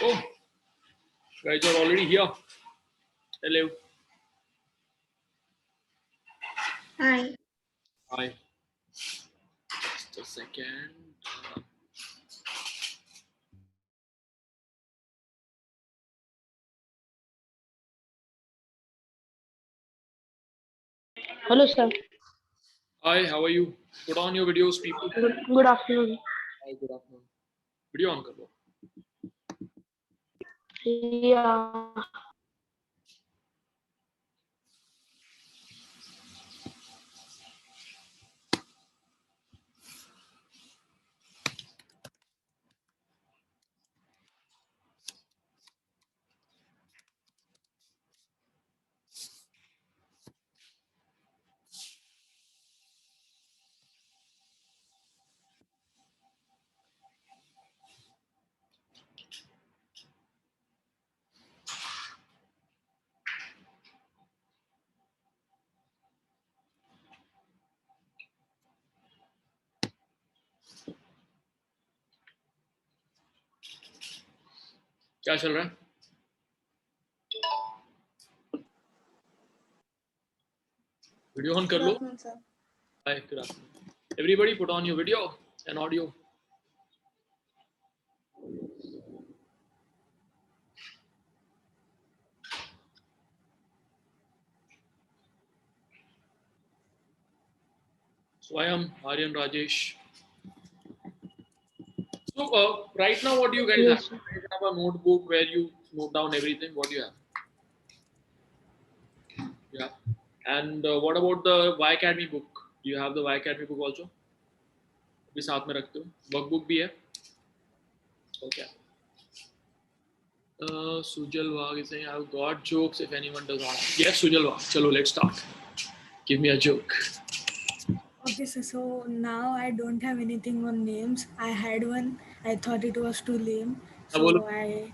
Oh, guys are already here. Hello. Hi. Hi. Just a second. Hello, sir. Hi, how are you? Put on your videos, people. Good afternoon. Hi, good afternoon. Video on kar lo. Yeah. क्या चल रहा है? Video on kar Good lo. afternoon, sir. Hi, good afternoon. Everybody, put on your video and audio. So I am Aryan Rajesh. So right now, what do you guys have? Yes, sir. You guys have a notebook where you note down everything. What do you have? Yeah. And what about the Y Academy book? Do you have the Y Academy book also? भी साथ में रखते हो? Workbook भी है? Okay. Sujal Wag is saying, I've got jokes if anyone does not. Yes, Sujal Wag. Chalo, let's start. Give me a joke. Okay, so now I don't have anything on names. I had one. I thought it was too lame. Now, bolo.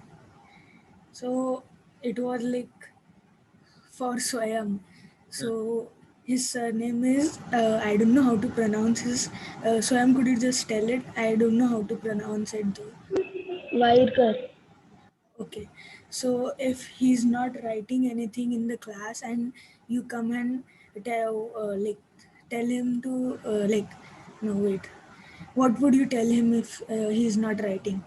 So it was like for Swayam. So his surname is I don't know how to pronounce his. Swayam, could you just tell it? I don't know how to pronounce it though. Vaikar. Okay, so if he's not writing anything in the class and you come and tell him to no wait, what would you tell him if he's not writing?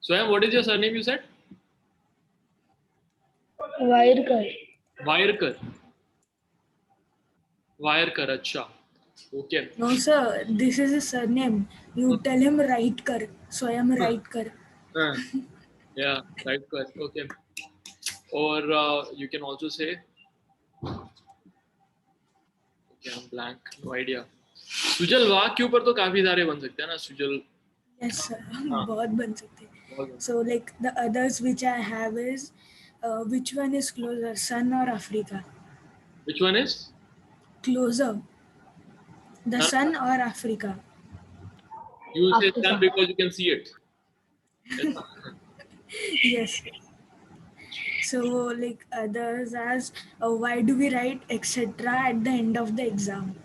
Swayam, what is your surname you said? Vaikar. Wairkar. Wairkar, acha. Okay. No sir, this is his surname. You tell him write kar. Swayam write kar. Yeah, right, correct. Okay. Or you can also say, okay, I'm blank, no idea. Sujal वाक के ऊपर तो काफी सारे बन सकते हैं ना Sujal. Yes sir, हाँ, बहुत बन सकते. बहुत बन So like the others which I have is which one is closer, Sun or Africa? सकते. Which one is? Closer, the Sun. Sun or Africa? You will say sun Africa. because you can see it. Yes. So, like others as why do we write etc. at the end of the exam?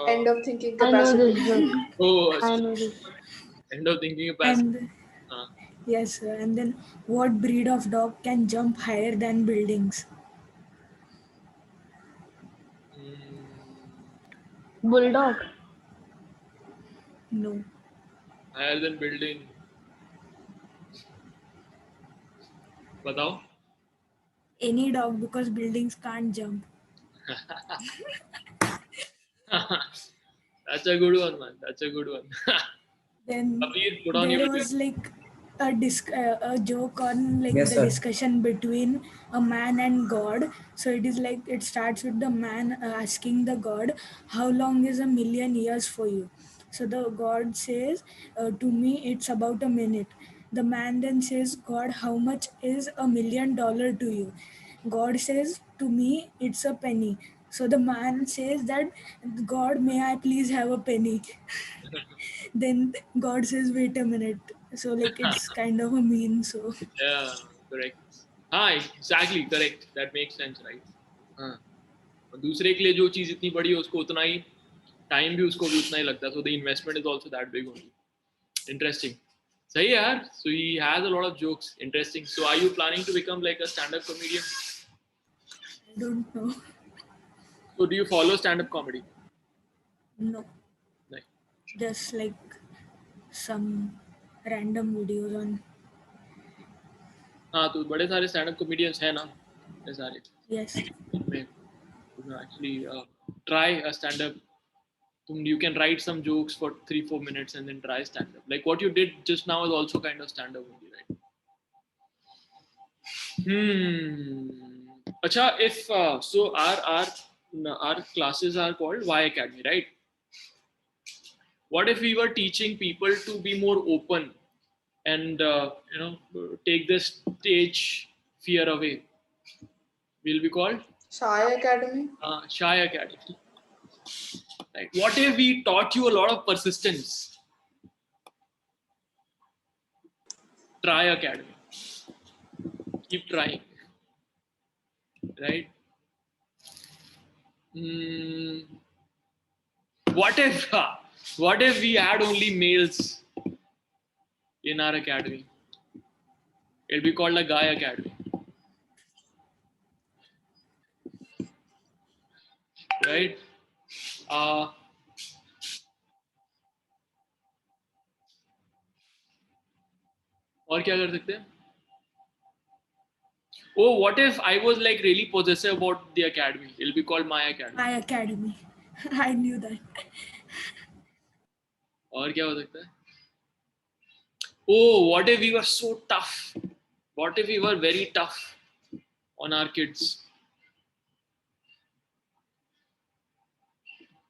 End of thinking I know capacity. this joke. oh, I know this. end of thinking capacity. And yes, sir. And then what breed of dog can jump higher than buildings? Bulldog. No, Higher than building. बताओ. any dog because buildings can't jump. That's a good one, man. That's a good one. Then Kabir, put on your there video. was like a joke on like Yes, the sir. discussion between a man and God. So it is like it starts with the man asking the God, "How long is 1,000,000 years for you?" So the God says, "To me, it's about a minute." The man then says, "God, how much is $1,000,000 to you?" God says, "To me, it's a penny." So the man says that, "God, may I please have a penny?" Then God says, "Wait a minute." So like it's kind of a meme. So Yeah, correct. हाँ, exactly correct. That makes sense, right? हाँ. और दूसरे के लिए जो चीज इतनी बड़ी है उसको उतना ही टाइम भी उसको भी उतना ही लगता है, so the investment is also that big only. Interesting. सही है यार. So he has a lot of jokes. Interesting. So are you planning to become like a stand-up comedian? I don't know. So do you follow stand-up comedy? No, Like, just like some random videos on. हाँ, तो बड़े सारे stand-up comedians हैं ना, ये सारे. Yes. इनमें actually try a stand-up. You can write some jokes for 3-4 minutes and then try stand-up. Like what you did just now is also kind of stand-up only, right? Acha, if so, our classes are called Y Academy, right? What if we were teaching people to be more open and take the stage fear away? Will be called Shy Academy. Shy Academy. Right. What if we taught you a lot of persistence? Try Academy. Keep trying. Right? What if we had only males in our academy? It'll be called a Guy Academy. Right? और क्या कर सकते हैं? Oh, what if I was like really possessive about the academy? It'll be called My Academy. My Academy. I knew that. और क्या हो सकता है? Oh, what if we were so tough? What if we were very tough on our kids?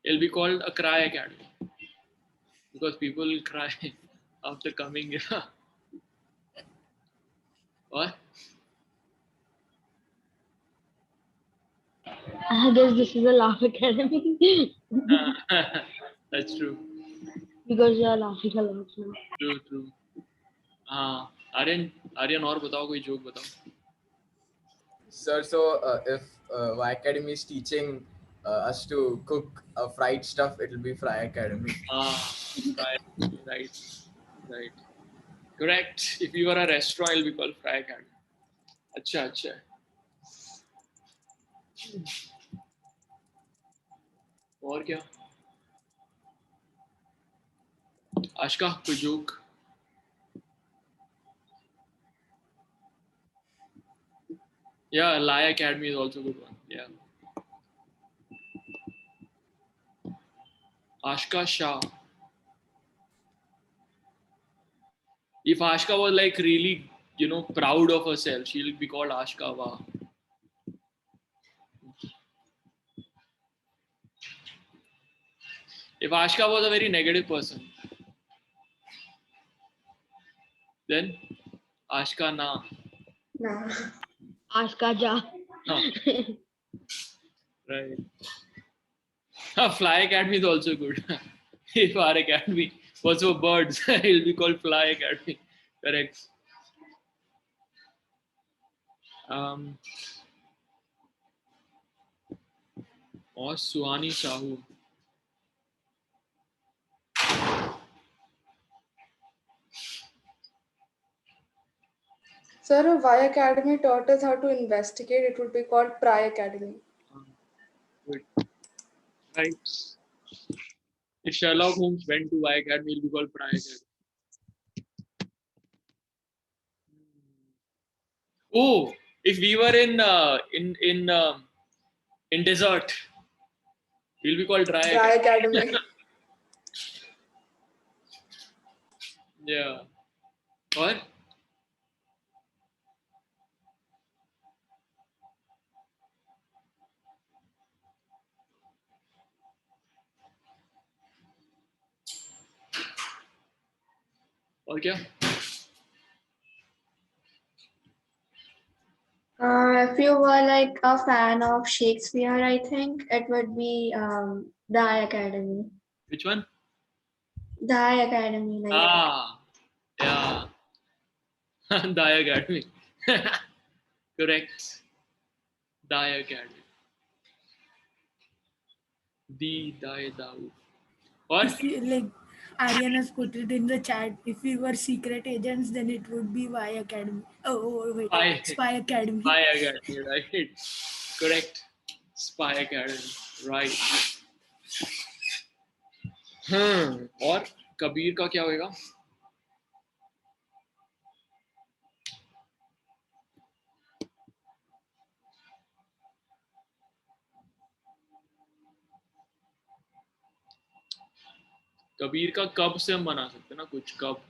It'll be called a Cry Academy. Because people will cry after coming here. What? I guess this is a laugh academy That's true. because you are laughing a lot now. True. हाँ, आर्यन और बताओ, कोई joke बताओ. Sir, so if Y Academy is teaching us to cook fried stuff, it'll be Fry Academy. Right. Correct. If you were a restaurant, it'll be called Fry Academy. अच्छा. और क्या? आशका, कोई joke? Yeah, Lie Academy is also a good one. Yeah. Ashka Shah. If Ashka was like really, proud of herself, she'll be called Ashka Wah. If Ashka was a very negative person, then Ashka Na. Nah. Ashka Ja. Right. Fly Academy is also good. If our academy was for birds, it'll be called Fly Academy. Correct. Or Suhani Sahu. Sir, if Y Academy taught us how to investigate, it would be called Pry Academy. Good. Right. If Sherlock Holmes went to Y Academy, it'll be called Pry Academy. Oh, if we were in desert, we'll be called Dry Dry Academy. Academy. Yeah. Or क्या? If you were like a fan of Shakespeare, I think it would be the Eye Academy. Which one? The Eye Academy, like Yeah. Daya Academy. Correct. Daya Academy. The Daya Dao. और If you, like Aryan has put it in the chat, if we were secret agents, then it would be Y Academy. Oh wait, Spy. Spy Academy. Spy Academy, right? Correct. Spy Academy, right? और कबीर का क्या होएगा? कबीर का कब से हम बना सकते हैं ना कुछ, कब,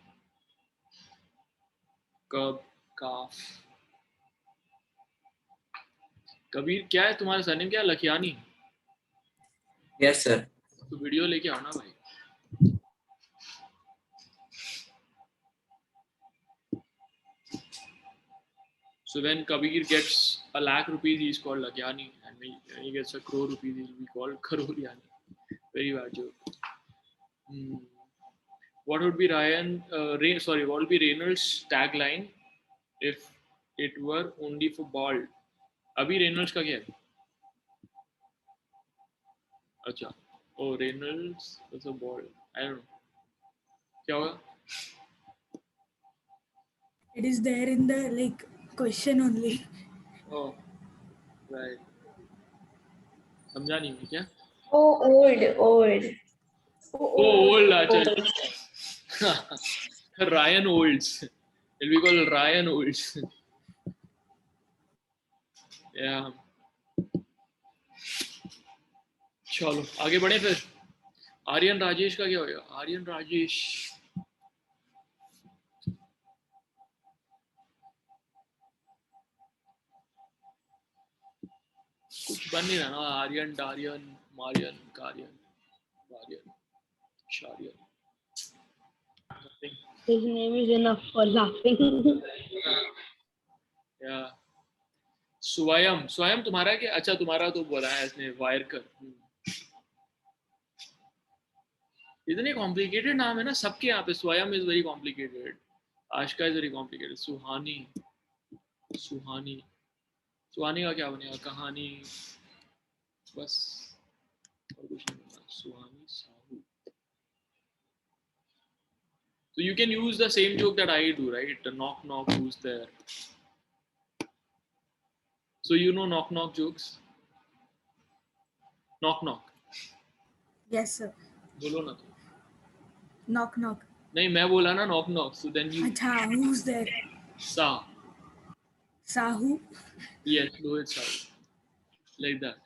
कब, काफ। कबीर क्या है तुम्हारा सरनेम, क्या है? लखियानी। Yes, sir. तो वीडियो लेके आओ ना भाई। So when Kabir gets a lakh rupees, he's called Lakyani, and when he gets a crore rupees, he'll be called Karoliani. Very bad joke. What would be what would be Reynolds' tagline if it were only for bald? अभी Reynolds का क्या है? अच्छा, oh Reynolds was a bald. I don't know. क्या होगा? It is there in the question only. Oh, right. समझा नहीं मैं क्या? Oh, old. Oh, old. अच्छा. Ryan Olds. It'll be called Ryan Olds. Yeah. चलो आगे बढ़े फिर। आर्यन राजेश का क्या होगा? आर्यन राजेश कुछ बन नहीं रहा ना। Aryan, Darian, Marian, Karian, Warian, Sharian. His name is enough for laughing. या स्वयं, स्वयं तुम्हारा क्या? अच्छा तुम्हारा तो बोला है इसने, वायरकर। इतने कॉम्प्लिकेटेड नाम है ना सबके यहाँ पे। Swayam is very complicated, Aashka is very complicated, Suhani, Suhani, Suhani का क्या बनेगा? कहानी, बस और कुछ नहीं बना। सुहानी, Sahu. So you can use the same joke that I do, right? The knock knock, who's there? So you know knock knock jokes? Knock knock. Yes, sir. बोलो ना तो। Knock knock. नहीं मैं बोला ना knock knock. So then you Acha, who's there? sa. Sahu. Yes, do it sa. Like that.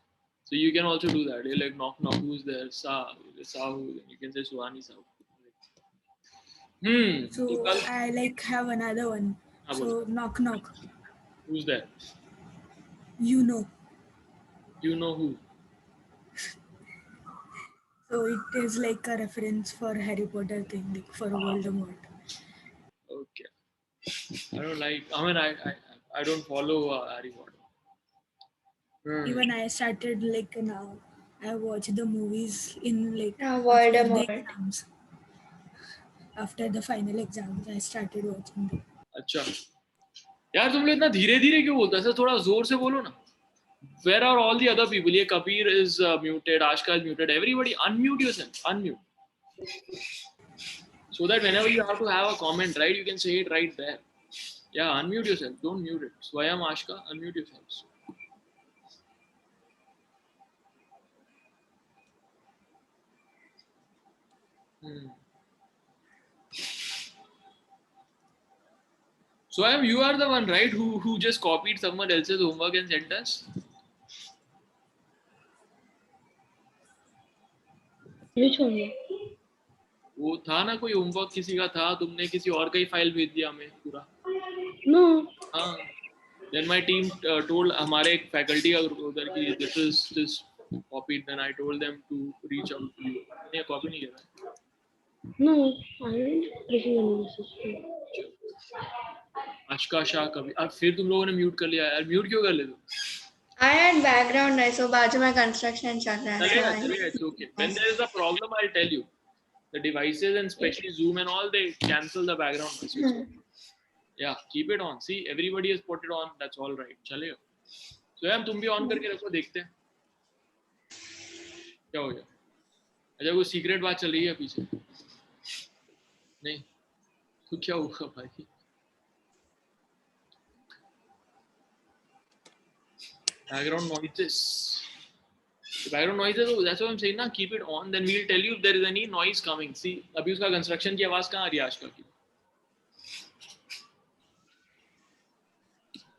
So you can also do that. You're like knock knock, who's there? Sa. Sahu. Then you can say Suhani Sahu. So तो कल I have another one. हाँ So बोलो। knock knock. Who's there? You know. You know who? So it is like a reference for Harry Potter thing, like for Voldemort. Okay. I don't like. I mean, I don't follow Harry Potter. Even I started now. I watch the movies in after the Voldemort. exams. After the final exams, I started watching them. अच्छा यार तुम लोग इतना धीरे धीरे क्यों बोलते हो? थोड़ा जोर से बोलो ना। Where are all the other people? ये Kabir is muted, Ashka is muted. Everybody unmute yourself. Unmute. So that whenever you have to have a comment, right, you can say it right there. Yeah, unmute yourself. Don't mute it. Swayam, Ashka, unmute yourselves. Swayam, you are the one, right, who just copied someone else's homework and sent us? Which one? वो था ना कोई homework किसी का था, तुमने किसी और का ही फाइल भेज दिया हमें पूरा। No. हाँ। Then my team told हमारे एक फैकल्टी का उधर की this is copied. Then I told them to reach out to you. नहीं कॉपी नहीं किया। No, I didn't receive any message. आशका शाह कभी अब फिर तुम लोगों ने म्यूट कर लिया यार। म्यूट क्यों कर ले तुम? I had background noise, so बाजू में construction चल रहा है. चलेगा So चलेगा, it's okay. When there is a problem, I'll tell you. The devices and especially Zoom and all, they cancel the background noise. Yeah, keep it on. See, everybody has put it on. That's all right. चलेगा। So यार तुम भी on करके रखो, देखते हैं क्या हो गया। अच्छा कोई सीक्रेट बात चल रही है पीछे? नहीं तो क्या हुआ भाई? Background noises. Background noises, that's what I'm saying ना, keep it on, then we'll tell you if there is any noise coming. See, अभी उसका कंस्ट्रक्शन की आवाज कहाँ आ रही है आजकल की?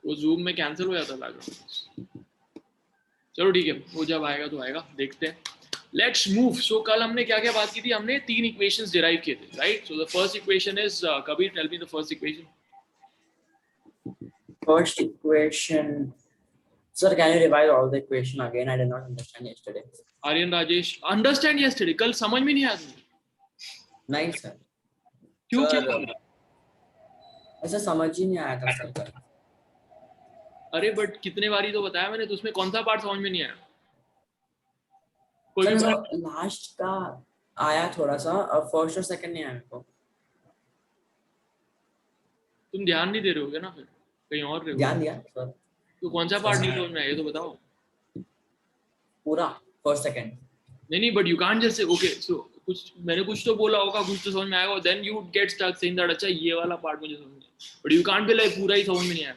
वो जूम में कैंसिल हो जाता बैकग्राउंड। चलो ठीक है, वो जब आएगा तो आएगा, देखते हैं। Let's move. सो कल हमने क्या क्या बात की थी? हमने 3 इक्वेशंस डिराइव किए थे, right? So the first equation is, Kabir tell me the first equation. First equation. Sir, can you revise all the equation again? I did not understand yesterday. Aryan Rajesh, understand yesterday, कल समझ में नहीं आया तुम्हें? नहीं सर, क्यों? Sir, क्या? ऐसा समझ ही नहीं आया था सर। अरे बट कितने बारी तो बताया मैंने, तो उसमें कौन सा पार्ट समझ में नहीं आया? कोई भी सर part? लास्ट का आया थोड़ा सा, और फर्स्ट और सेकंड नहीं आया मेरे को। तुम ध्यान नहीं दे रहे होगे ना, फिर कहीं और रहे ध्यान हो। दिया सर, तो कौन सा पार्ट नहीं समझ में आया ये तो बताओ। पूरा फर्स्ट सेकंड। नहीं but you can't just say okay, so कुछ मैंने कुछ तो बोला होगा, कुछ तो समझ में आएगा, then you get stuck saying that अच्छा ये वाला पार्ट मुझे समझ में आया, but you can't be like पूरा ही समझ में नहीं आया।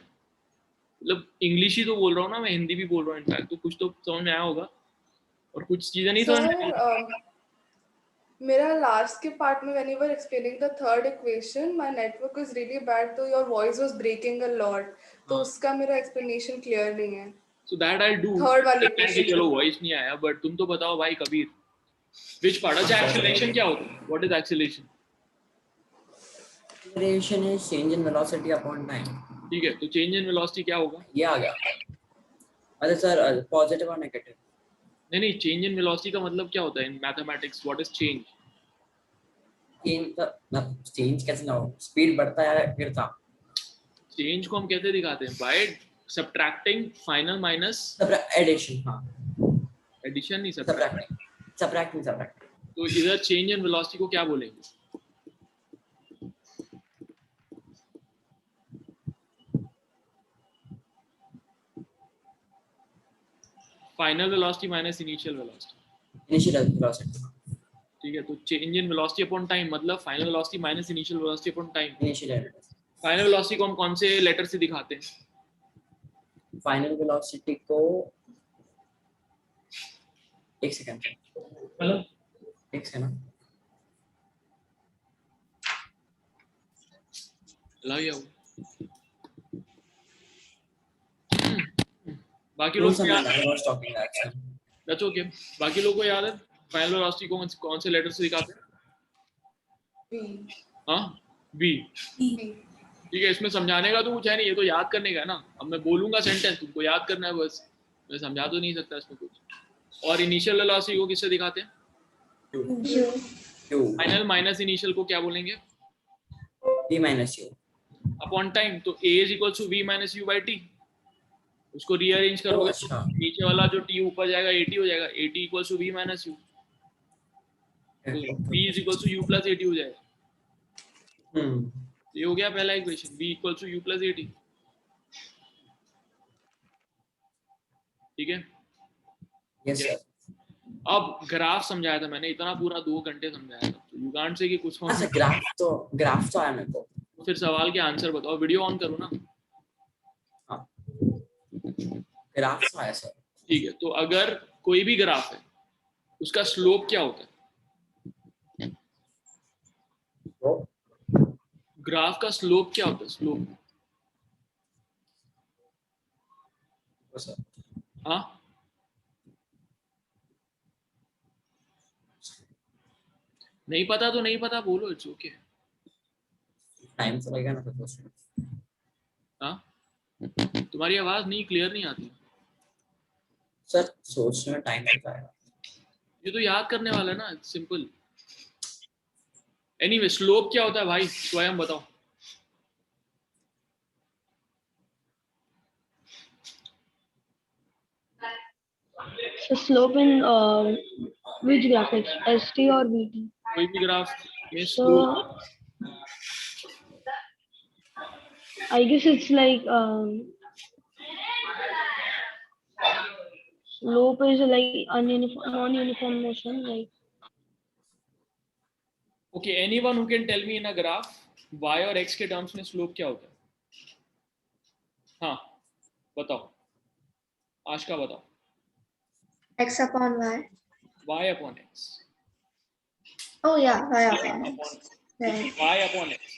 मतलब इंग्लिश ही तो बोल रहा हूँ ना मैं, हिंदी भी बोल रहा हूँ इनफैक्ट, तो कुछ तो समझ में आया होगा और कुछ चीजें नहीं समझ में आया। मेरा लास्ट के पार्ट में when you were explaining the third equation, my network was really bad, तो your voice was breaking a lot. तो उसका मेरा explanation clear नहीं है. So that I'll do. Third वाली कि equation. चलो वॉइस नहीं आया, बट तुम तो बताओ भाई कबीर, which part? अच्छा acceleration क्या होता है? What is acceleration? Acceleration is change in velocity upon time. ठीक है, तो change in velocity क्या होगा? ये आ गया। अरे सर पॉजिटिव और नेगेटिव। नहीं change in velocity का मतलब क्या होता है in mathematics? What is change? Change कैसे ना हो, स्पीड बढ़ता है या गिरता? चेंज को हम कैसे दिखाते हैं? By subtracting final minus addition. हाँ, एडिशन नहीं, सब्ट्रैक्टिंग। तो इधर चेंज इन वेलोसिटी को क्या बोलेंगे? Final velocity minus initial velocity. ठीक है, तो change in velocity upon time मतलब final velocity minus initial velocity upon time. Final velocity को हम कौन से लेटर से दिखाते हैं? फाइनल वेलोसिटी को एक सेकंड, हेलो एक सेकंड लाइए बाकी लोग दैट्स ओके। बाकी लोगों को याद है फाइनल वेलोसिटी को कौन से लेटर से दिखाते हैं? B. हाँ, बी। ठीक है, इसमें समझाने का तो कुछ है नहीं, ये तो याद करने का है ना। अब मैं बोलूंगा सेंटेंस, तुमको याद करना है बस, मैं समझा तो नहीं सकता इसमें कुछ। और इनिशियल वेलोसिटी को किससे दिखाते हैं? फाइनल माइनस इनिशियल को क्या बोलेंगे? v minus u upon time. तो a is equal to v minus u by t. उसको रीअरेंज करोगे तो नीचे वाला जो t ऊपर जाएगा at हो जाएगा, at equal to v minus u, तो v is equal to u plus at हो जाएगा। ये हो गया पहला equation, v equal to u plus at। ठीक है, यस सर। अब ग्राफ समझाया था मैंने, इतना पूरा 2 घंटे समझाया था, तो यू कांट से कि कुछ अच्छा ग्राफ तो आया मेरे को। फिर सवाल के आंसर बताओ, वीडियो ऑन करो ना। हाँ, ग्राफ तो आया सर। ठीक है, तो अगर कोई भी ग्राफ है उसका स्लोप क्या होता है? ग्राफ का स्लोप क्या होता है? स्लोप हाँ, नहीं पता तो नहीं पता बोलो, इट्स ओके। टाइम तो लगेगा ना सर। हाँ, तुम्हारी आवाज नहीं क्लियर नहीं आती सर, सोचने में टाइम लगता है। ये तो याद करने वाला है ना, सिंपल। एनीवे, स्लोप क्या होता है भाई, स्वयं बताओ। So slope in which graphics, ST or VT? कोई भी ग्राफ ये slope, So I guess it's like slope is like non-uniform motion, like okay, anyone who can tell me in a graph y और x के terms में slope क्या होता है? हाँ बताओ, आज का बताओ। X upon Y. y upon x, Oh yeah, Y upon upon X. Right. y upon x।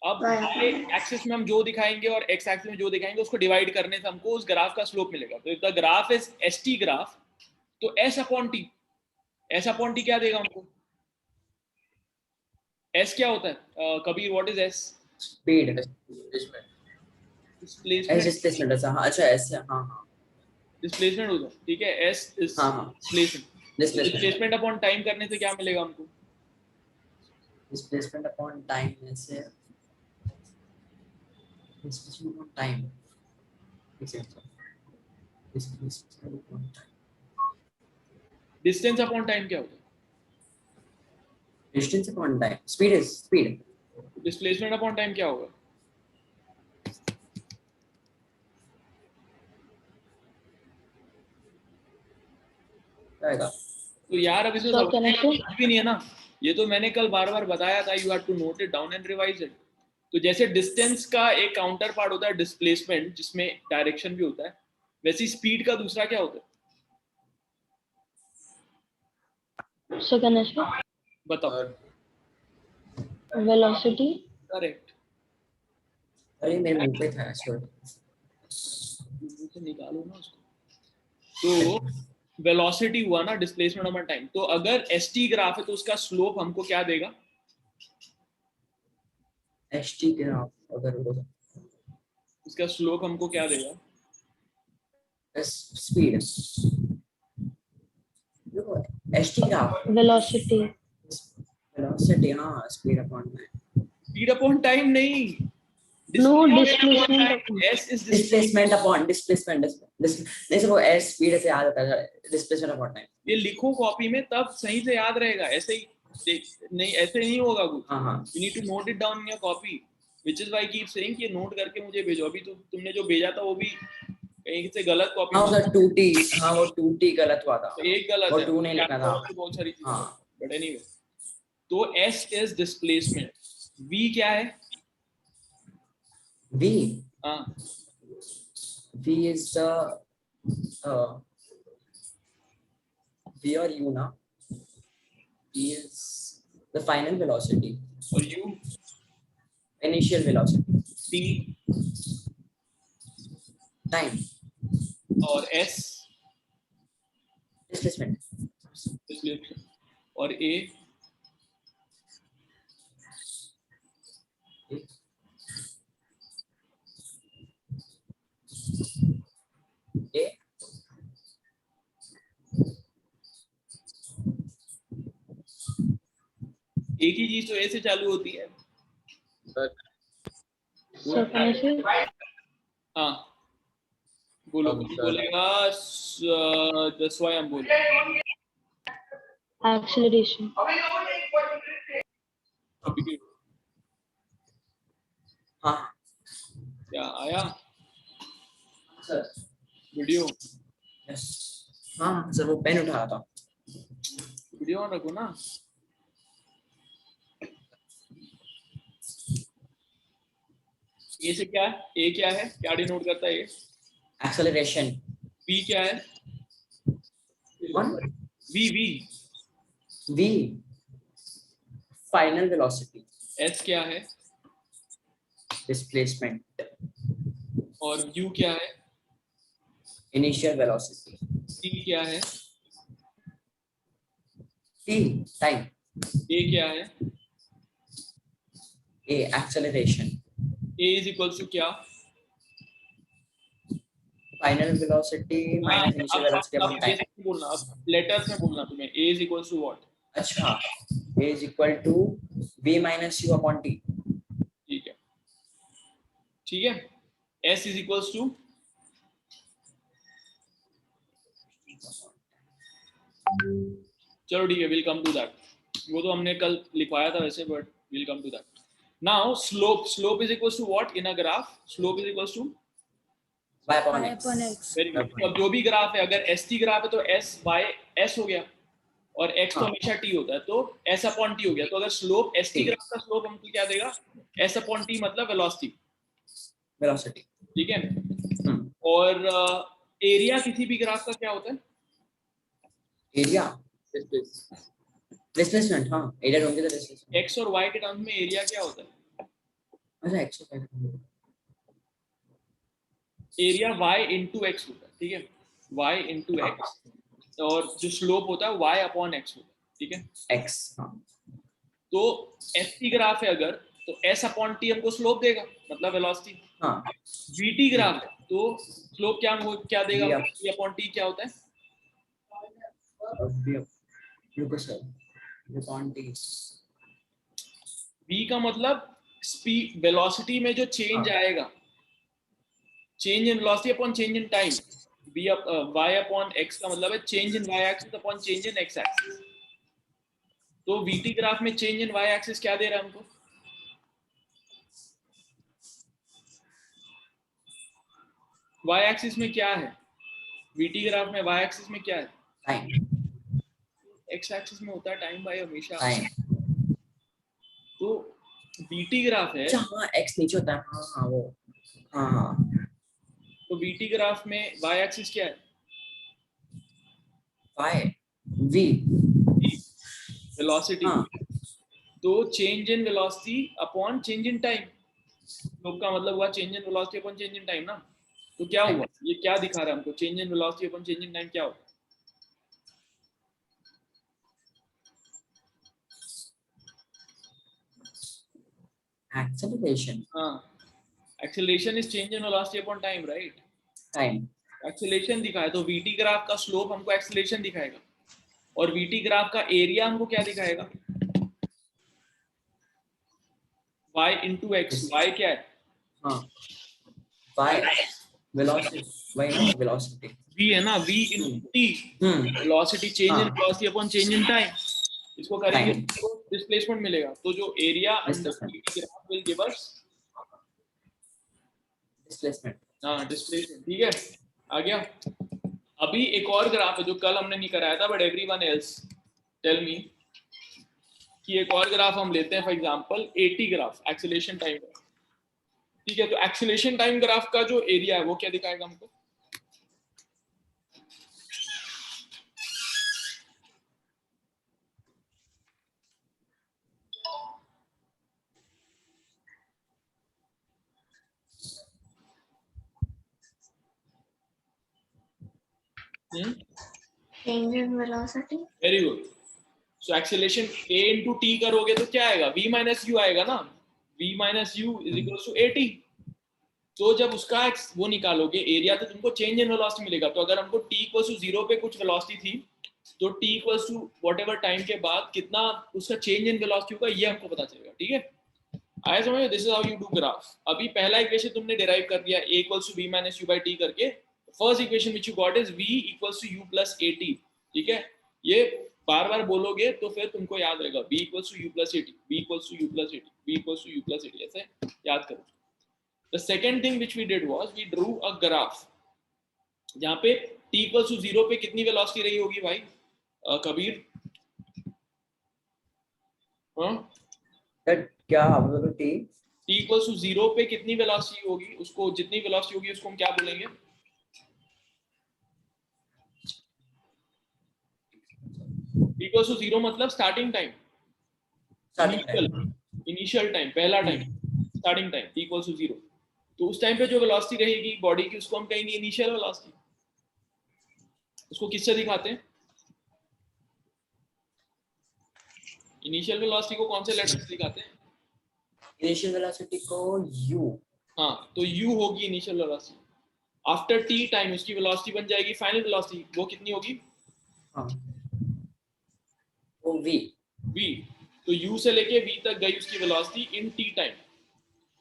अब Y y upon X. Axis में हम जो दिखाएंगे और x एक्सिस में जो दिखाएंगे उसको डिवाइड करने से हमको उस ग्राफ का स्लोप मिलेगा। तो if the graph is st graph, तो s upon t, s upon t क्या देगा हमको? s क्या होता है Kabir? What is s? Speed Displacement. Displacement. S displacement ऐसा, हाँ अच्छा ऐसे, हाँ हाँ डिस्प्लेसमेंट होगा, ठीक है। s इज हाँ हाँ displacement. Displacement displacement upon time करने से क्या मिलेगा हमको? डिस्प्लेसमेंट अपॉन टाइम ऐसे, displacement upon time, displacement upon time, distance upon time क्या होता है? Distance upon time, speed is speed, displacement upon time क्या होगा? आएगा। तो यार अभी तो So can I say? कुछ भी नहीं है ना, ये तो मैंने कल बार बार बताया था। You have to note it down and revise it. तो जैसे डिस्टेंस का एक काउंटर पार्ट होता है डिस्प्लेसमेंट, जिसमें डायरेक्शन भी होता है, वैसे स्पीड का दूसरा क्या होता है? So can I say? बताओ। Velocity. करेक्ट। अरे मेरे मुंह पे था सॉरी। तो निकालो ना उसको। तो वेलोसिटी हुआ ना डिस्प्लेसमेंट अपॉन टाइम। तो अगर st ग्राफ है तो उसका स्लोप हमको क्या देगा? st ग्राफ अगर होगा, इसका स्लोप हमको क्या देगा? स्पीड, देखो st ग्राफ Velocity. वेलोसिटी, हाँ speed upon time, speed upon time नहीं, No, displacement upon. s is displacement upon displacement, नहीं सर वो s स्पीड से याद आता है, डिस्प्लेसमेंट अपॉन टाइम। ये लिखो कॉपी में, तब सही से याद रहेगा। ऐसे ही नहीं, ऐसे नहीं होगा कुछ। हाँ हाँ you need to note it down in your copy, which is why keep saying कि नोट करके मुझे भेजो। अभी तो तुमने जो भेजा था वो भी कहीं से गलत कॉपी। हाँ सर 2t, हाँ वो 2t गलत हुआ था, एक गलत वो है, 2 नहीं लिखा था। बहुत सारी चीजें। हाँ बट एनीवे, तो s इज डिस्प्लेसमेंट, v क्या है? v हाँ, v is the v और u ना, v is the final velocity, और u initial velocity, t time, और s displacement, डिस्प्लेसमेंट, और a a एक ही चीज तो a से चालू होती है। So can I say? हाँ बोलो, sir. बोलेगा स्वयं बोलो। Acceleration. हाँ क्या आया सर, वीडियो? यस हाँ सर वो पेन उठा रहा था। वीडियो ऑन रखो ना। ए से क्या है? ए क्या है? क्या डिनोट करता है? एक्सेलरेशन, बी क्या है? One v v v final velocity, s क्या है? डिस्प्लेसमेंट, और यू क्या है? इनिशियल वेलोसिटी, टी क्या है? t टाइम, ए क्या है? a acceleration, a is equals to क्या? Final velocity minus initial velocity upon time. अब बोलना, अब लेटर्स में बोलना तुम्हें। A is equals to what? अच्छा, a is equal to v minus u upon t, ठीक है, ठीक है। एस इज इक्वल्स टू चलो ठीक है, विल कम टू दैट। वो तो हमने कल लिखवाया था वैसे, but will come to that. Now slope, slope is equals to what in a graph? Slope is equals to y upon y x, upon x. Very good. अब जो भी ग्राफ है, अगर st ग्राफ है तो s बाय s हो गया। और x तो हाँ। हमेशा t होता है, तो s अपॉन t हो गया। तो अगर स्लोप st ग्राफ का स्लोप हमको क्या देगा, s अपॉन t मतलब वेलोसिटी, वेलोसिटी। ठीक है। और एरिया किसी भी ग्राफ का क्या होता है, एरिया डिस्प्लेसमेंट। हाँ, एरिया ढूंढ के तो डिस्प्लेसमेंट। x और y के टर्म्स में एरिया क्या होता है, अच्छा x area y into x होता है, ठीक है, y इंटू x, और जो स्लोप होता है y अपॉन x होता है, ठीक है। एक्स। हाँ तो st ग्राफ है अगर, तो s अपॉन t हमको स्लोप देगा, मतलब वेलोसिटी। हाँ। vt ग्राफ है तो स्लोप क्या देगा, V v अपॉन t क्या होता है, v का मतलब स्पीड, वेलोसिटी में जो चेंज आएगा, change in velocity upon change in time. v y upon x का मतलब है change in y axis upon change in x axis. तो vt ग्राफ में चेंज इन y एक्सिस क्या दे रहा है हमको, y एक्सिस में क्या है, vt ग्राफ में y एक्सिस में क्या है, टाइम। x एक्सिस में होता है टाइम भाई हमेशा। टाइम। तो vt ग्राफ है, अच्छा हाँ, एक्स नीचे होता है। हाँ हाँ वो। हाँ हाँ। तो vt ग्राफ में y एक्सिस क्या है, वाई वी। वेलोसिटी। हाँ तो change in velocity upon change in time, slope का मतलब हुआ change in velocity upon change in time ना। तो क्या हुआ, ये क्या दिखा रहा है हमको, change in velocity upon change in time क्या होता है, एक्सेलरेशन। हाँ, acceleration is change in velocity upon time, right. Time. Acceleration दिखाया, तो vt ग्राफ का स्लोप हमको एक्सेलरेशन दिखाएगा, और vt ग्राफ का एरिया हमको क्या दिखाएगा, y इंटू एक्स। y क्या है, हाँ वाई वेलोसिटी। वाई ना वेलोसिटी। v है ना, v into t, velocity change in velocity upon change in time. इसको करेंगे टाइम। तो डिस्प्लेसमेंट मिलेगा, तो जो area under Displacement. vt graph will give us, displacement. हाँ, डिस्प्लेसमेंट, ठीक है। आ गया। अभी एक और ग्राफ है जो कल हमने नहीं कराया था, but everyone else tell me, कि एक और ग्राफ हम लेते हैं, for example 80 graph, acceleration time graph, ठीक है। तो एक्सेलरेशन टाइम ग्राफ का जो एरिया है वो क्या दिखाएगा हमको, Change in velocity. Very good. So acceleration a into T करोगे तो क्या आएगा, v माइनस यू आएगा ना, v minus u is equal to 80। तो जब उसका वो निकालोगे एरिया, तो तुमको चेंज इन वेलोसिटी मिलेगा। तो अगर हमको t इक्वल टू 0 पे कुछ वेलोसिटी थी, तो t equal to whatever time के बाद कितना उसका चेंज इन वेलोसिटी होगा, ये हमको पता चलेगा, ठीक है। आया समझ में, this is how you do graph. अभी पहला इक्वेशन तुमने डिराइव कर दिया, a equals to v minus u by t करके। First equation which you got is v equals to u plus at, ठीक है। ये बार बार बोलोगे तो फिर तुमको याद रहेगा, v equals to u plus at, v equals to u plus at, v equals to u plus at, ऐसे याद करो। The second thing which we did was we drew a graph, जहां पे t इक्वल्स टू 0 पे कितनी velocity रही होगी भाई, कबीर, हाँ, दैट क्या बोलो टी। t इक्वल्स टू 0 पे कितनी वेलोसिटी होगी, उसको जितनी वेलोसिटी होगी उसको हम क्या बोलेंगे, t इक्वल्स टू 0 मतलब स्टार्टिंग टाइम, इनिशियल टाइम, पहला time, starting time, t equals to 0। तो उस टाइम पे जो वेलोसिटी रहेगी बॉडी की, उसको हम कहेंगे इनिशियल वेलोसिटी। उसको किससे दिखाते हैं, इनिशियल वेलोसिटी को कौन से लेटर से दिखाते हैं, इनिशियल वेलोसिटी को u। हाँ, तो u होगी initial velocity. After t time उसकी वेलोसिटी बन जाएगी फाइनल वेलोसिटी, वो कितनी होगी, हाँ वो v। v। तो u से लेके v तक गई उसकी वेलोसिटी इन t टाइम।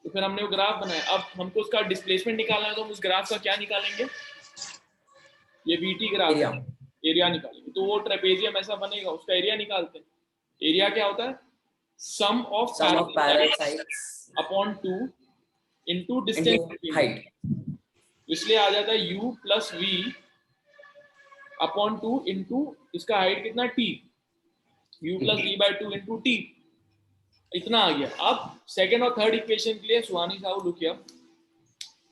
तो फिर हमने वो ग्राफ बनाया, अब हमको उसका डिस्प्लेसमेंट निकालना है, तो हम उस ग्राफ का क्या निकालेंगे, ये vt ग्राफ एरिया। एरिया निकालेंगे। तो वो ट्रेपेजियम ऐसा बनेगा, उसका एरिया निकालते हैं। एरिया क्या होता है, sum of parallel sides upon 2 into into distance, height. इसलिए आ जाता है u plus v upon 2 into इसका हाइट कितना t, u plus v by 2 into t, इतना आ गया. अब सेकेंड और थर्ड इक्वेशन के लिए सुहानी साहब लुक हियर,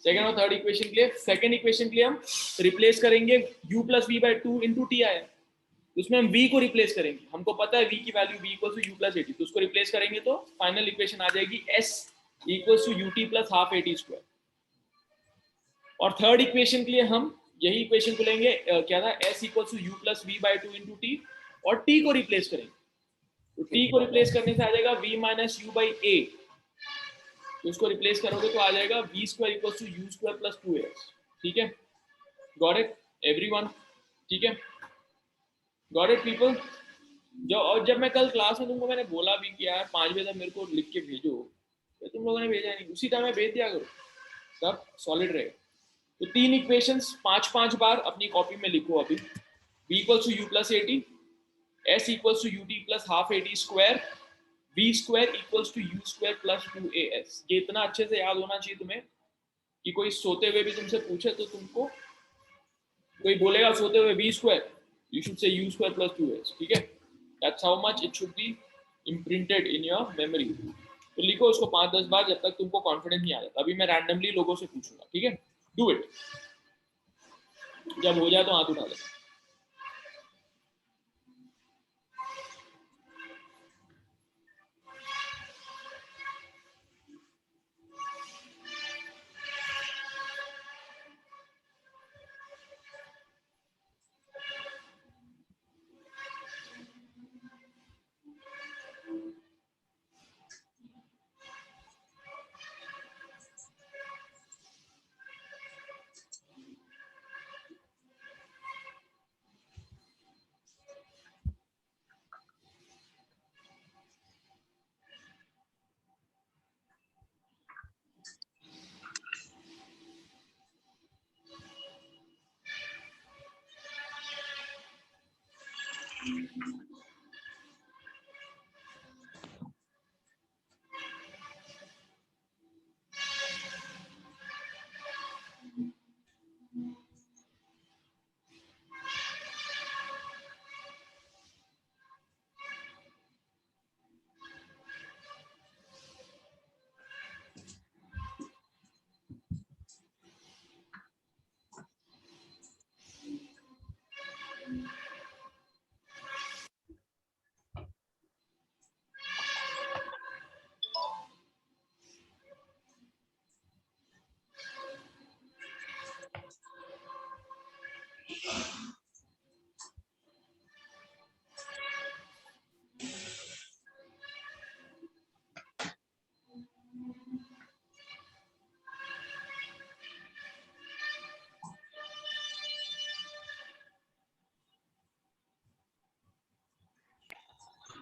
सेकेंड और थर्ड इक्वेशन के लिए, सेकेंड इक्वेशन के लिए हम रिप्लेस करेंगे u plus v by 2 into t आया, उसमें हम v को रिप्लेस करेंगे, हमको पता है v की value v equal to u plus at, तो उसको रिप्लेस करेंगे तो फाइनल इक्वेशन आ जाएगी s equal to ut plus half at square. और थर्ड इक्वेशन के लिए हम यही इक्वेशन को लेंगे, क्या था, s equal to u plus v by 2 into t, और t को रिप्लेस करेंगे, तो t को रिप्लेस करने से आ जाएगा v minus u by a, तो उसको रिप्लेस करोगे तो आ जाएगा v square equal to u square plus 2as. ठीक है, गॉट इट एवरीवन? ठीक है, गॉट इट पीपल? और जब मैं कल क्लास में तुमको मैंने बोला भी कि यार 5 बजे तक मेरे को लिख के भेजो, तो तुम लोगों ने भेजा नहीं, उसी टाइम में भेज दिया करो, सब सॉलिड रहेगा. तो 3 इक्वेशंस 5-5 बार अपनी कॉपी में लिखो अभी. v equals to u plus 80, s equals to ut plus half 80 square, v square equals to u square plus 2as. ये इतना अच्छे से याद होना चाहिए तुम्हें कि कोई सोते हुए भी तुमसे पूछे तो तुमको, कोई बोलेगा सोते हुए v square, you should say u square plus 2as. ठीक है, that's how much it should be imprinted in your memory. तो लिखो उसको 5-10 बार जब तक तुमको कॉन्फिडेंस नहीं आ जाता. अभी मैं रैंडमली लोगों से पूछूंगा, ठीक है, डू इट, जब हो जाए तो हाथ उठा दे.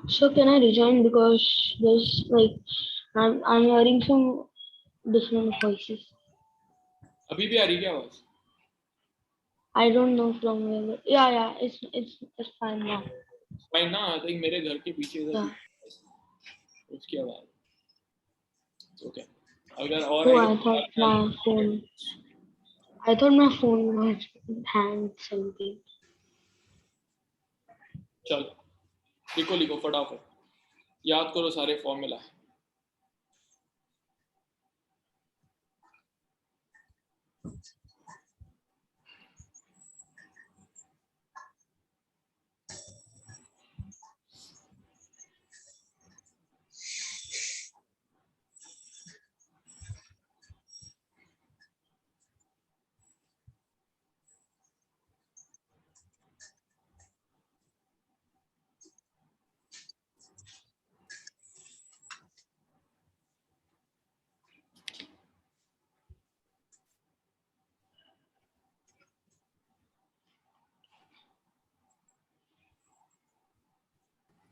So can I rejoin because there's like I'm hearing some different voices. अभी भी आ रही क्या आवाज? I don't know from where. Yeah, it's fine now. Fine ना, आई थिंक मेरे घर के पीछे इधर Yeah. उसकी आवाज. ओके, अगर और Oh, है I thought my phone was hanged something. चलो लिखो लिखो फटाफट, याद करो सारे फॉर्मूला.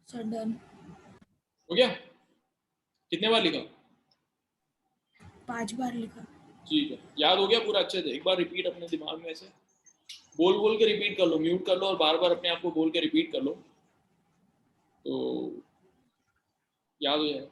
So done. हो गया? कितने बार लिखा? 5 बार लिखा. ठीक है, याद हो गया पूरा अच्छे से? एक बार रिपीट अपने दिमाग में ऐसे बोल बोल के रिपीट कर लो, म्यूट कर लो और बार बार अपने आप को बोल के रिपीट कर लो, तो याद हो जाएगा.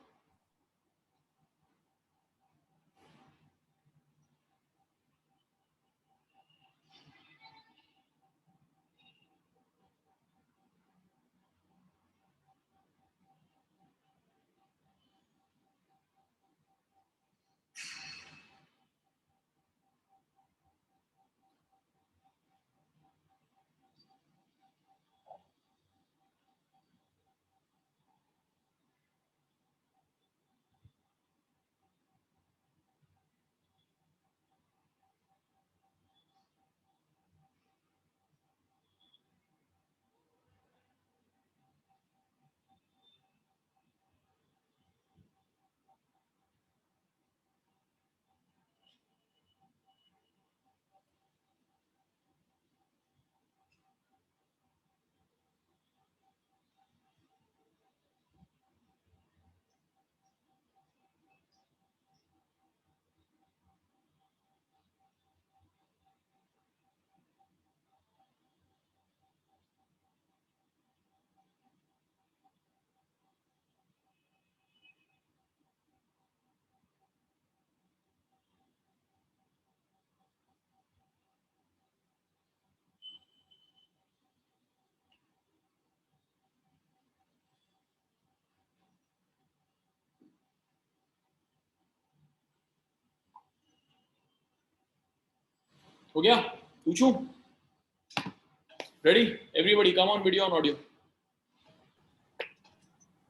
हो गया? पूछूं? Ready? Everybody, come on, video and audio.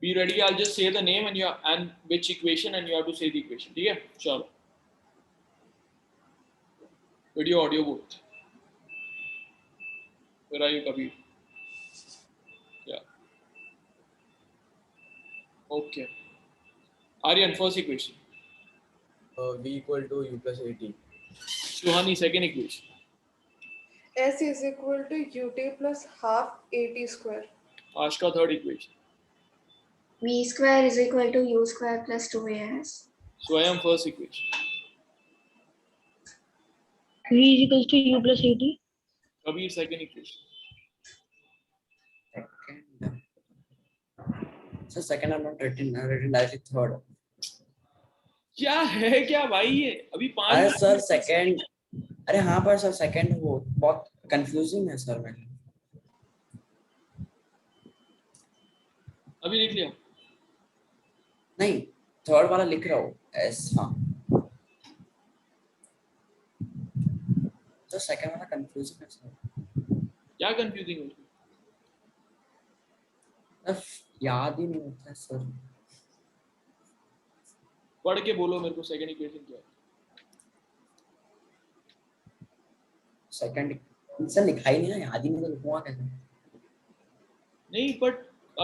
Be ready. I'll just say the name and which equation, and you have to say the equation. ठीक है? चलो. Video, audio both. Where are you, Kabir? Yeah. Okay. Aryan, first equation. V equal to U plus AT. Suhani, second equation. S is equal to ut plus half at square. Ashka, third equation. V square is equal to U square plus 2AS. Swayam, first equation. V is equals to U plus AT. Kabir, second equation. Second. So second I'm not written. I written directly third. क्या है क्या भाई ये? अभी अरे 5 sir second. अरे हाँ पर सर सेकंड वो बहुत कंफ्यूजिंग है सर. मैंने अभी लिख लिया. नहीं थर्ड वाला लिख रहा हूँ एस. हाँ तो सेकंड वाला कंफ्यूजिंग है सर. क्या कंफ्यूजिंग है? याद ही नहीं होता है सर. पढ़ के बोलो मेरे को सेकंड इक्वेशन क्या है. सेकंड सर लिखा ही नहीं ना. याद ही नहीं तो लिखूंगा कैसे. नहीं बट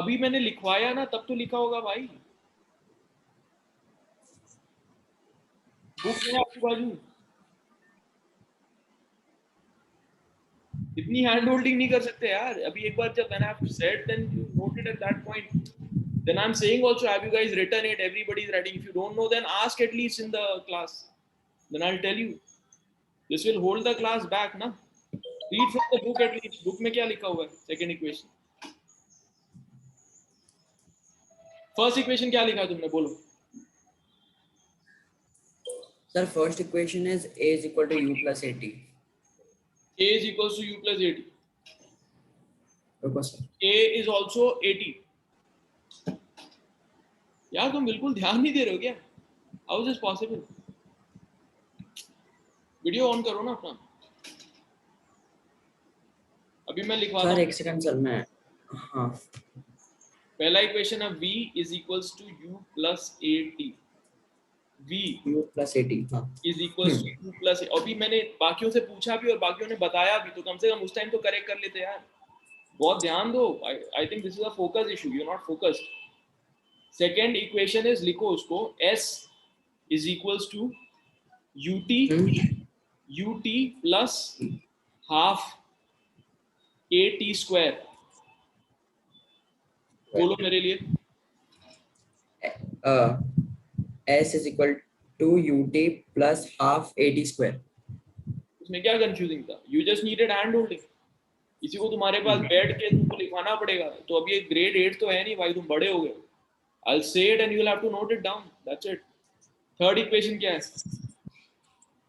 अभी मैंने लिखवाया ना तब तो लिखा होगा भाई. बुक है आपकी बाजू. इतनी हैंड होल्डिंग नहीं कर सकते यार. अभी एक बार जब मैंने आपको said then you noted at that point. Then I'm saying also, have you guys written it? Everybody is writing. If you don't know, then ask at least in the class. Then I'll tell you. This will hold the class back, na? Read from the book at least. Book में क्या लिखा हुआ है? Second equation. First equation क्या लिखा तुमने? बोलो. Sir, first equation is A is equal to U plus AT. A is equals to U plus AT. रुको sir. A is also AT. यार तुम बिल्कुल ध्यान नहीं दे रहे हो क्या? How is this possible? Video on करो ना अपना. अभी मैं लिखवाता हूँ. सर एक सेकंड सर मैं. हाँ पहला इक्वेशन है V is equals to U plus AT. V U plus AT. हाँ is equals to U plus. अभी मैंने बाकियों से पूछा भी और बाकियों ने बताया भी, तो कम से कम उस टाइम तो करेक्ट कर लेते यार. बहुत ध्यान दो. I think this is a focus issue. You're not focused. Second equation is लिखो उसको. S is equals to ut plus half at square. बोलो मेरे लिए. S is equal to UT plus half AT square. उसमें क्या confusing था? You just needed hand holding. इसी को तुम्हारे पास बैठ के तुमको लिखवाना पड़ेगा. तो अभी एक ग्रेड 8 तो है नहीं भाई, तुम बड़े हो गए. I'll say it and you'll have to note it down. That's it. Third equation क्या है?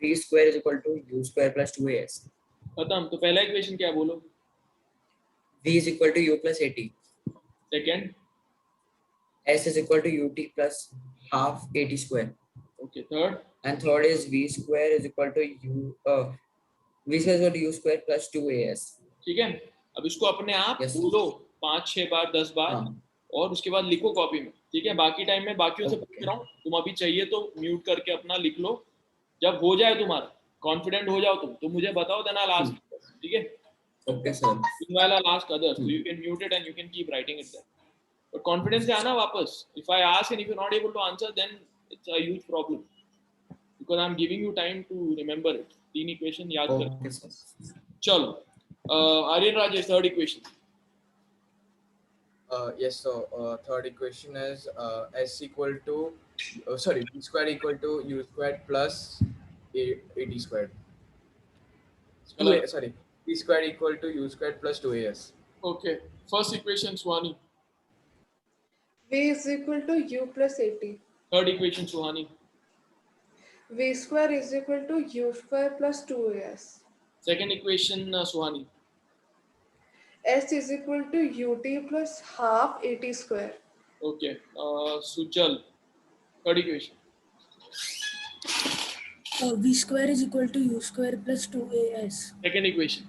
V square is equal to U square plus 2AS. खत्म. तो पहला इक्वेशन क्या है बोलो? V is equal to U plus AT. Second. S is equal to UT plus half AT square. Okay. Third. And third is V square is equal to V square is equal to U square plus 2AS. ठीक है. अब इसको अपने आप Yes. बोलो 5-6 बार 10 बार. हाँ. और उसके बाद लिखो कॉपी में. ठीक है. बाकी टाइम में बाकियों से पूछ रहा हूँ. तुम अभी चाहिए तो म्यूट करके अपना लिख लो. जब हो जाए तुम्हारा कॉन्फिडेंट हो जाओ तुम, तो मुझे बताओ. Then I'll ask. ठीक है. Okay sir. Meanwhile I'll ask others. So you can mute it and you can keep writing it there. But confidence से आना वापस. If I ask and if you're not able to answer, then it's a huge problem. Because I'm giving you time to remember it. 3 equation याद कर. Okay sir. चलो. Aryan Rajesh, third equation. Yes, so third equation is S equal to V square equal to U squared plus AT squared. Sorry, V square equal to U squared plus 2AS. Okay. First equation, Swani. V is equal to U plus AT. Third equation, Suhani. V square is equal to U square plus 2AS. Second equation, Suhani. S is equal to UT plus half AT square. Okay. Sujal. Third equation. V square is equal to U square plus 2AS. Second equation.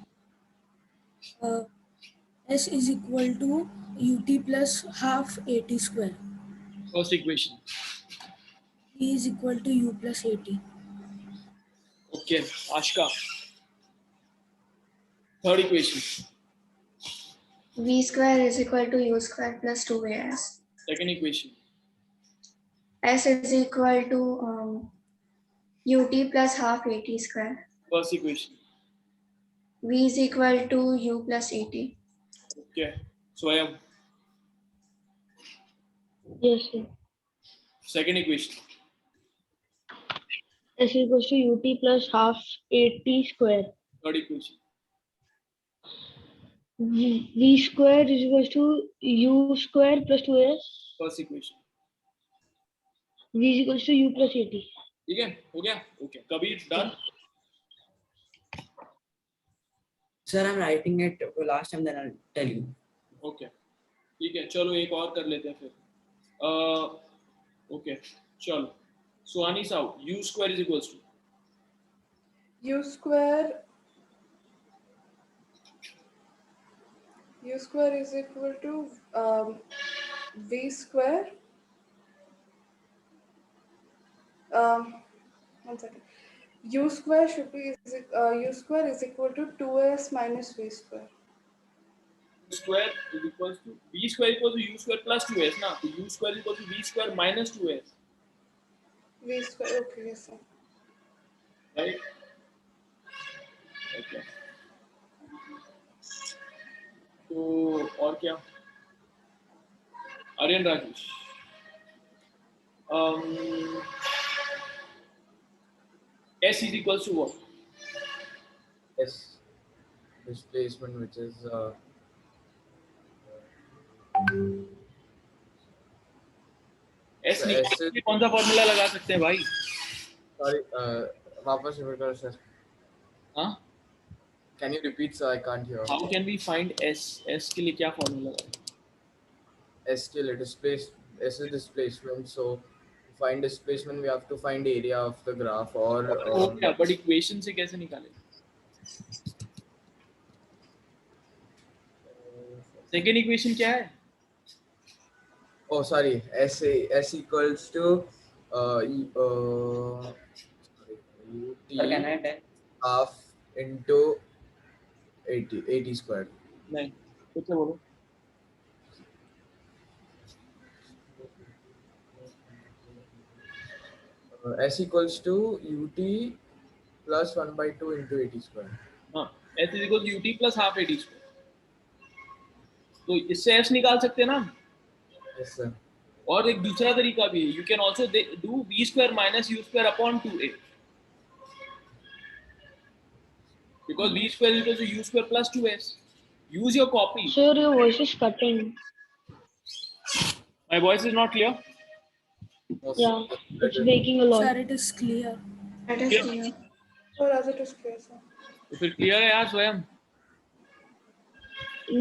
S is equal to UT plus half AT square. First equation. T is equal to U plus AT. Okay, Ashka. Third equation. V square is equal to U square plus 2AS. Second equation. S is equal to UT plus half AT square. First equation. V is equal to U plus AT. Okay. Swayam. Yes, sir. Second equation. S is equals to UT plus half AT square. Third equation. V square is equals to U square plus 2S. First equation. V is equals to U plus AT. ठीक है हो गया okay Kabir done Sir, I'm writing it last time, then I'll tell you. Okay ठीक है चलो एक और कर लेते हैं फिर ओके चलो सुहानी साहब u square is equals to U square is equal to V square. One second. U square should be U square is equal to 2S minus V square. square is equals to v square equals to u square plus 2s ना तो u square equals to v square minus 2s V square. Okay, yes sir. right okay तो और क्या Aryan Rajesh s is equals to what S displacement, which is s So निकालने S के लिए कौन सा फॉर्मूला लगा सकते हैं भाई sorry. वापस repeat करो sir. हाँ Can you repeat, sir? I can't hear. how can we find s के लिए क्या फॉर्मूला है S के लिए S is displacement. So to find displacement, we have to find area of the graph or हो गया but equation से कैसे निकाले सेकेंड इक्वेशन क्या है oh sorry, S equals to Sir, can I UT tell? half into 80 squared. नहीं कुछ से बोलो S equals to UT plus 1 by 2 into 80 squared. हाँ s is equal to ut plus half 80 square तो इससे s निकाल सकते हैं ना Yes, sir. और एक दूसरा तरीका भी है you can also do v square minus u square upon 2a because v square is equal to u square plus 2s use your copy Sir, your voice is cutting. my voice is not clear No, Yeah, sir. it's breaking a lot. Sir, it is clear. That is Yeah. clear. Or as it is clear, sir. तो फिर clear है यार स्वयं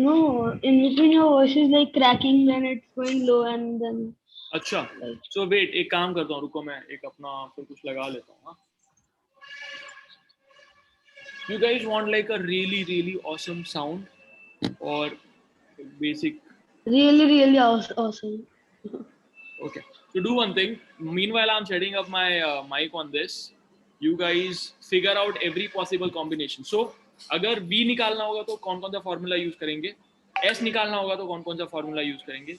No, in between your voice is like cracking, then it's going low, and then अच्छा सो wait एक काम करता हूँ रुको मैं एक अपना फिर कुछ लगा लेता हूँ you guys want like a really awesome sound or basic really awesome. okay so do one thing meanwhile I'm setting up my mic on this you guys figure out every possible combination so अगर v निकालना होगा तो कौन कौन सा formula use करेंगे s निकालना होगा तो कौन कौन सा फॉर्मूला यूज करेंगे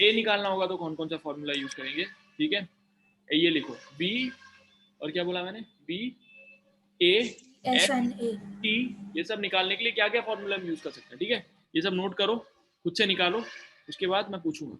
a निकालना होगा तो कौन कौन सा फॉर्मूला यूज करेंगे ठीक है ये लिखो b और क्या बोला मैंने b a S and A. t ये सब निकालने के लिए क्या क्या फॉर्मूला हम यूज कर सकते हैं ठीक है ये सब नोट करो खुद से निकालो उसके बाद मैं पूछूंगा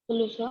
Hello, sir.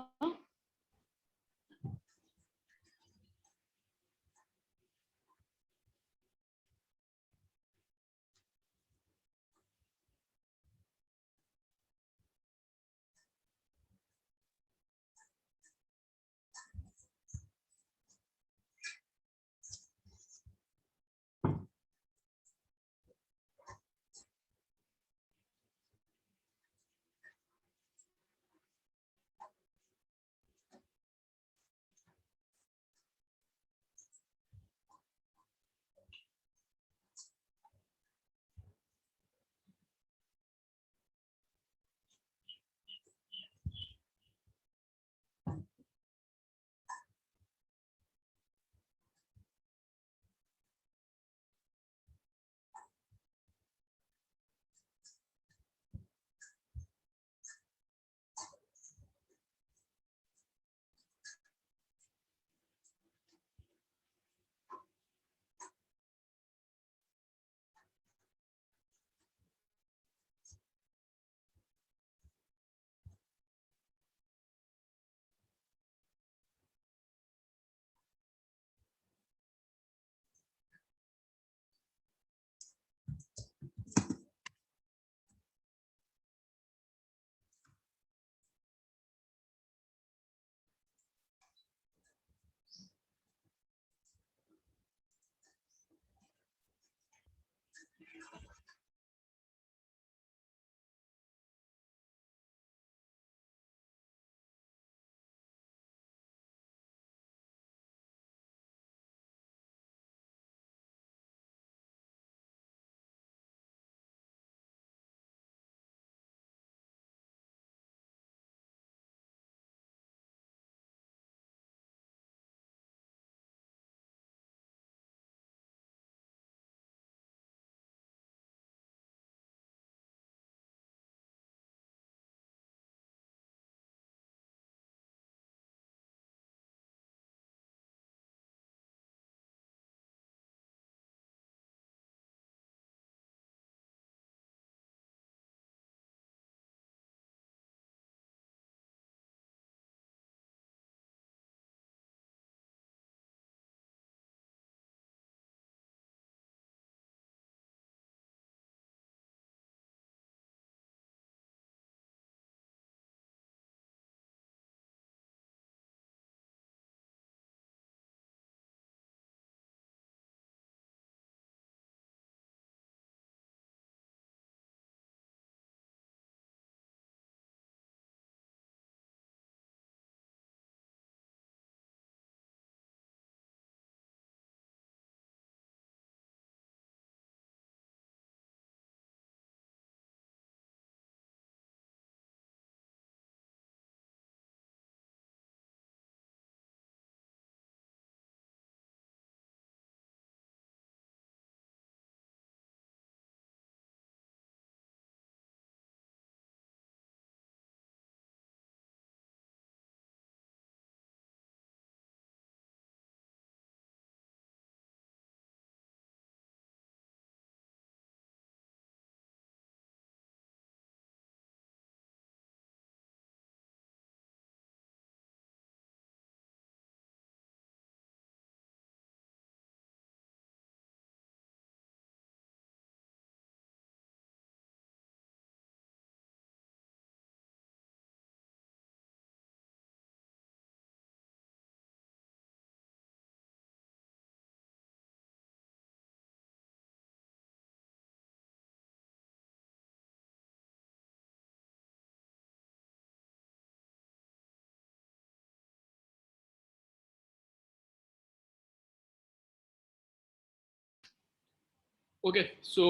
ओके सो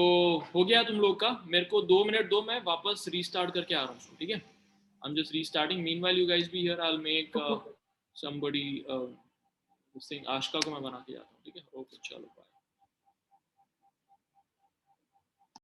हो गया तुम लोग का, मेरे को 2 मिनट दो, मैं वापस रीस्टार्ट करके आ रहा हूँ, ठीक है? I am just restarting, meanwhile you guys be here, I will make somebody thing, Ashika को मैं बना के जाता हूँ, ठीक है? ओके चलो बाय।